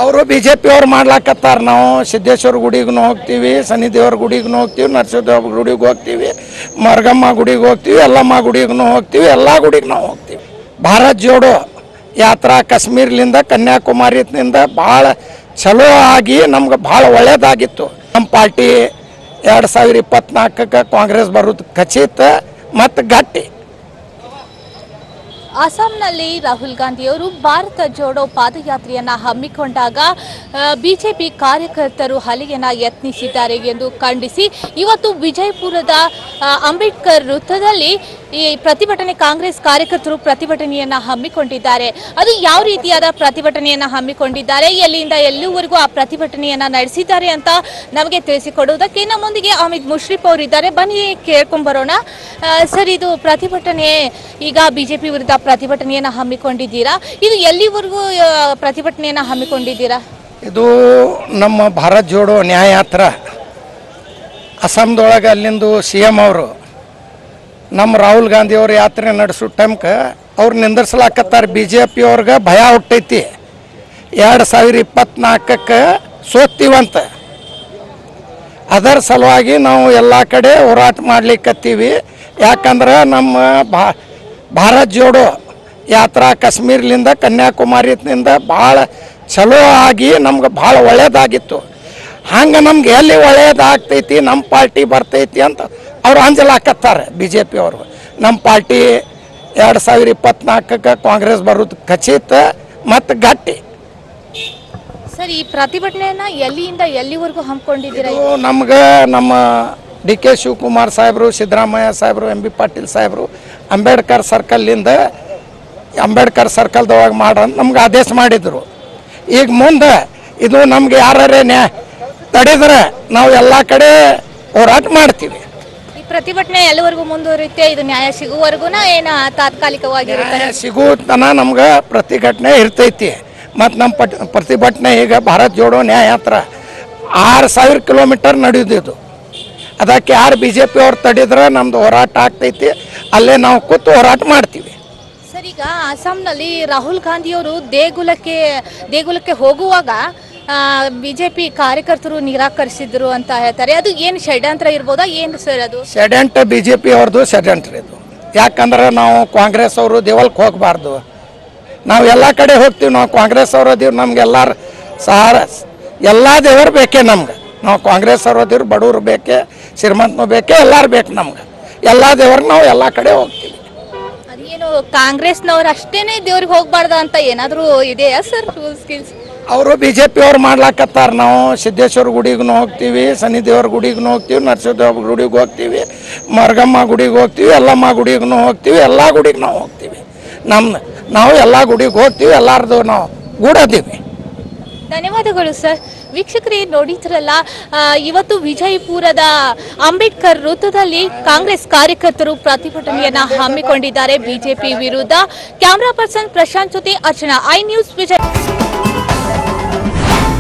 ಅವರು ಬಿಜೆಪಿ ಅವ್ರು ಮಾಡ್ಲಾಕತ್ತಾರ. ನಾವು ಸಿದ್ದೇಶ್ವರ ಗುಡಿಗೂ ಹೋಗ್ತೀವಿ, ಶನಿ ದೇವ್ರ ಗುಡಿಗೂ ಹೋಗ್ತೀವಿ, ನರಸಿಂಹದೇವ್ರ ಗುಡಿಗೆ ಹೋಗ್ತೀವಿ, ಮರ್ಗಮ್ಮ ಗುಡಿಗೆ ಹೋಗ್ತೀವಿ, ಯಲ್ಲಮ್ಮ ಗುಡಿಗೂ ಹೋಗ್ತೀವಿ, ಎಲ್ಲ ಗುಡಿಗೆ ನಾವು ಹೋಗ್ತೀವಿ. ಭಾರತ್ ಜೋಡೋ ಯಾತ್ರಾ ಕಾಶ್ಮೀರ್ಲಿಂದ ಕನ್ಯಾಕುಮಾರಿನಿಂದ ಭಾಳ ಚಲೋ ಆಗಿ ನಮ್ಗೆ ಭಾಳ ಒಳ್ಳೇದಾಗಿತ್ತು. ನಮ್ಮ ಪಾರ್ಟಿ 2024ಕ್ಕೆ ಕಾಂಗ್ರೆಸ್ ಬರೋದು ಖಚಿತ ಮತ್ತು ಗಟ್ಟಿ. ಅಸ್ಸಾಂನಲ್ಲಿ ರಾಹುಲ್ ಗಾಂಧಿಯವರು ಭಾರತ ಜೋಡೋ ಪಾದಯಾತ್ರೆಯನ್ನು ಹಮ್ಮಿಕೊಂಡಾಗ ಬಿಜೆಪಿ ಕಾರ್ಯಕರ್ತರು ಹಲ್ಲೆಯನ್ನು ಯತ್ನಿಸಿದ್ದಾರೆ ಎಂದು ಖಂಡಿಸಿ ಇವತ್ತು ವಿಜಯಪುರದ ಅಂಬೇಡ್ಕರ್ ವೃತ್ತದಲ್ಲಿ ಈ ಪ್ರತಿಭಟನೆ ಕಾಂಗ್ರೆಸ್ ಕಾರ್ಯಕರ್ತರು ಪ್ರತಿಭಟನೆಯನ್ನು ಹಮ್ಮಿಕೊಂಡಿದ್ದಾರೆ. ಅದು ಯಾವ ರೀತಿಯಾದ ಪ್ರತಿಭಟನೆಯನ್ನು ಹಮ್ಮಿಕೊಂಡಿದ್ದಾರೆ, ಎಲ್ಲಿಂದ ಎಲ್ಲಿವರೆಗೂ ಆ ಪ್ರತಿಭಟನೆಯನ್ನು ನಡೆಸಿದ್ದಾರೆ ಅಂತ ನಮಗೆ ತಿಳಿಸಿಕೊಡುವುದಕ್ಕೆ ನಮ್ಮೊಂದಿಗೆ ಅಮಿತ್ ಮುಷ್ರಿಫ್ ಅವರು ಇದ್ದಾರೆ. ಬನ್ನಿ ಕೇಳ್ಕೊಂಬರೋಣ. ಸರ್, ಇದು ಪ್ರತಿಭಟನೆ ಈಗ ಬಿಜೆಪಿ ವಿರುದ್ಧ ಪ್ರತಿಭಟನೆಯನ್ನು ಹಮ್ಮಿಕೊಂಡಿದ್ದೀರಾ, ಇದು ಎಲ್ಲಿವರೆಗೂ ಪ್ರತಿಭಟನೆಯನ್ನು ಹಮ್ಮಿಕೊಂಡಿದ್ದೀರಾ? ಇದು ನಮ್ಮ ಭಾರತ್ ಜೋಡೋ ನ್ಯಾಯಯಾತ್ರ ಅಸ್ಸಾಂದೊಳಗೆ ಅಲ್ಲಿಂದು CM ಅವರು ನಮ್ಮ ರಾಹುಲ್ ಗಾಂಧಿ ಅವ್ರ ಯಾತ್ರೆ ನಡೆಸೋ ಟೈಮ್ಗೆ ಅವ್ರು ನಿಂದಿರ್ಸಲಾಕತ್ತಾರೆ. BJP ಅವ್ರಿಗೆ ಭಯ ಹುಟ್ಟೈತಿ 2024ಕ್ಕೆ ಸೋತ್ತೀವಂತ. ಅದರ ಸಲುವಾಗಿ ನಾವು ಎಲ್ಲ ಕಡೆ ಹೋರಾಟ ಮಾಡ್ಲಿಕ್ಕತ್ತೀವಿ. ಯಾಕಂದ್ರೆ ನಮ್ಮ ಭಾರತ್ ಜೋಡೋ ಯಾತ್ರಾ ಕಾಶ್ಮೀರ್ಲಿಂದ ಕನ್ಯಾಕುಮಾರಿನಿಂದ ಭಾಳ ಚಲೋ ಆಗಿ ನಮ್ಗೆ ಭಾಳ ಒಳ್ಳೇದಾಗಿತ್ತು. ಹಂಗೆ ನಮ್ಗೆ ಎಲ್ಲಿ ಒಳ್ಳೇದಾಗ್ತೈತಿ, ನಮ್ಮ ಪಾರ್ಟಿ ಬರ್ತೈತಿ ಅಂತ ಅವ್ರು ಅಂಜಲಾಕತ್ತಾರೆ BJP ಅವರು. ನಮ್ಮ ಪಾರ್ಟಿ 2024ಕ್ಕೆ ಕಾಂಗ್ರೆಸ್ ಬರೋದು ಖಚಿತ ಮತ್ತು ಗಟ್ಟಿ. ಸರ್, ಈ ಪ್ರತಿಭಟನೆಯನ್ನು ಎಲ್ಲಿಂದ ಎಲ್ಲಿವರೆಗೂ ಹಮ್ಮಿಕೊಂಡಿದ್ದೀರಾ? ನಮ್ಗೆ ನಮ್ಮ DK ಶಿವಕುಮಾರ್ ಸಾಹೇಬರು, ಸಿದ್ದರಾಮಯ್ಯ ಸಾಹೇಬರು, MB ಪಾಟೀಲ್ ಸಾಹೇಬರು ಅಂಬೇಡ್ಕರ್ ಸರ್ಕಲ್ಲಿಂದ ಅಂಬೇಡ್ಕರ್ ಸರ್ಕಲ್ದೊಳಗೆ ಮಾಡೋದು ನಮ್ಗೆ ಆದೇಶ ಮಾಡಿದರು. ಈಗ ಮುಂದೆ ಇದು ನಮ್ಗೆ ಯಾರೇ ತಡೆದ್ರೆ ನಾವು ಎಲ್ಲ ಕಡೆ ಹೋರಾಟ ಮಾಡ್ತೀವಿ. ಈ ಪ್ರತಿಭಟನೆ ಎಲ್ಲಿವರೆಗೂ ಮುಂದುವರಿಯುತ್ತೆ? ಇದು ನ್ಯಾಯ ಸಿಗುವವರೆಗೂ ಏನು ತಾತ್ಕಾಲಿಕವಾಗಿರುತ್ತೆ? ಸಿಗುತ್ತನ ನಮ್ಗೆ ಪ್ರತಿಭಟನೆ ಇರ್ತೈತಿ. ಮತ್ತು ನಮ್ಮ ಪ್ರತಿಭಟನೆ ಈಗ ಭಾರತ್ ಜೋಡೋ ನ್ಯಾಯಯಾತ್ರ 6000 ಕಿಲೋಮೀಟರ್ ನಡೆಯೋದು. ಅದಕ್ಕೆ ಯಾರು BJP ಅವ್ರು ತಡೆದ್ರೆ ನಮ್ದು ಹೋರಾಟ ಆಗ್ತೈತಿ, ಅಲ್ಲೇ ನಾವು ಕೂತು ಹೋರಾಟ ಮಾಡ್ತೀವಿ. ಸರ್, ಈಗ ಅಸ್ಸಾಂನಲ್ಲಿ ರಾಹುಲ್ ಗಾಂಧಿಯವರು ದೇಗುಲಕ್ಕೆ ಹೋಗುವಾಗ ಬಿಜೆಪಿ ಕಾರ್ಯಕರ್ತರು ನಿರಾಕರಿಸಿದ್ರು ಅಂತ ಹೇಳ್ತಾರೆ. ಅದು ಏನು ಷಡ್ಯಂತ್ರ ಇರ್ಬೋದಾ ಏನು ಸರ್? ಅದು ಷಡ್ಯಂತ್ರ BJP ಅವ್ರದ್ದು ಷಡ್ಯಂತ್ರ ಇದು. ಯಾಕಂದ್ರೆ ನಾವು ಕಾಂಗ್ರೆಸ್ ಅವರು ದೇವಲ್ಗೆ ಹೋಗಬಾರ್ದು. ನಾವು ಎಲ್ಲ ಕಡೆ ಹೋಗ್ತೀವಿ. ನಾವು ಕಾಂಗ್ರೆಸ್ ಅವರು ಅದೀವಿ, ನಮ್ಗೆ ಎಲ್ಲರ ಸಹಾರ ಎಲ್ಲ ದೇವರು ಬೇಕೇ ನಮ್ಗೆ. ನಾವು ಕಾಂಗ್ರೆಸ್ ಅವರು ಅದೀವಿ, ಬಡವರು ಬೇಕೇ, ಶ್ರೀಮಂತನೂ ಬೇಕೇ, ಎಲ್ಲರೂ ಬೇಕು ನಮ್ಗೆ. ಎಲ್ಲ ದೇವ್ರಿಗೆ ನಾವು ಎಲ್ಲ ಕಡೆ ಹೋಗ್ತೀವಿ. ಅದೇನು ಕಾಂಗ್ರೆಸ್ನವ್ರು ಅಷ್ಟೇನೆ ದೇವ್ರಿಗೆ ಹೋಗ್ಬಾರ್ದ ಅಂತ ಏನಾದರೂ ಇದೆಯಾ ಸರ್ ರೂಲ್ಸ್ ಗಿಲ್ಸ್? ಅವರು BJP ಅವ್ರು ಮಾಡ್ಲಾಕತ್ತಾರ. ನಾವು ಸಿದ್ದೇಶ್ವರ ಗುಡಿಗೂ ಹೋಗ್ತೀವಿ, ಶನಿ ದೇವ್ರ ಗುಡಿಗೂ ಹೋಗ್ತೀವಿ, ನರಸಿಂಹದೇವ್ರ ಗುಡಿಗೆ ಹೋಗ್ತೀವಿ, ಮರ್ಗಮ್ಮ ಗುಡಿಗೆ ಹೋಗ್ತೀವಿ, ಯಲ್ಲಮ್ಮ ಗುಡಿಗೂ ಹೋಗ್ತೀವಿ, ಎಲ್ಲ ಗುಡಿಗೆ ನಾವು ಹೋಗ್ತೀವಿ. ನಾವು ಎಲ್ಲ ಗುಡಿಗೆ ಹೋಗ್ತೀವಿ, ಎಲ್ಲರದು ನಾವು ಗೂಡದೀವಿ. ಧನ್ಯವಾದಗಳು ಸರ್. ವೀಕ್ಷಕರೇ, ನೋಡಿದ್ರಲ್ಲ, ಇವತ್ತು ವಿಜಯಪುರದ ಅಂಬೇಡ್ಕರ್ ವೃತ್ತದಲ್ಲಿ ಕಾಂಗ್ರೆಸ್ ಕಾರ್ಯಕರ್ತರು ಪ್ರತಿಭಟನೆಯನ್ನ ಹಮ್ಮಿಕೊಂಡಿದ್ದಾರೆ ಬಿಜೆಪಿ ವಿರುದ್ಧ. ಕ್ಯಾಮರಾ ಪರ್ಸನ್ ಪ್ರಶಾಂತ್ ಜೊತೆ ಅರ್ಚನಾ, ಐ ನ್ಯೂಸ್ ವಿಜಯ್.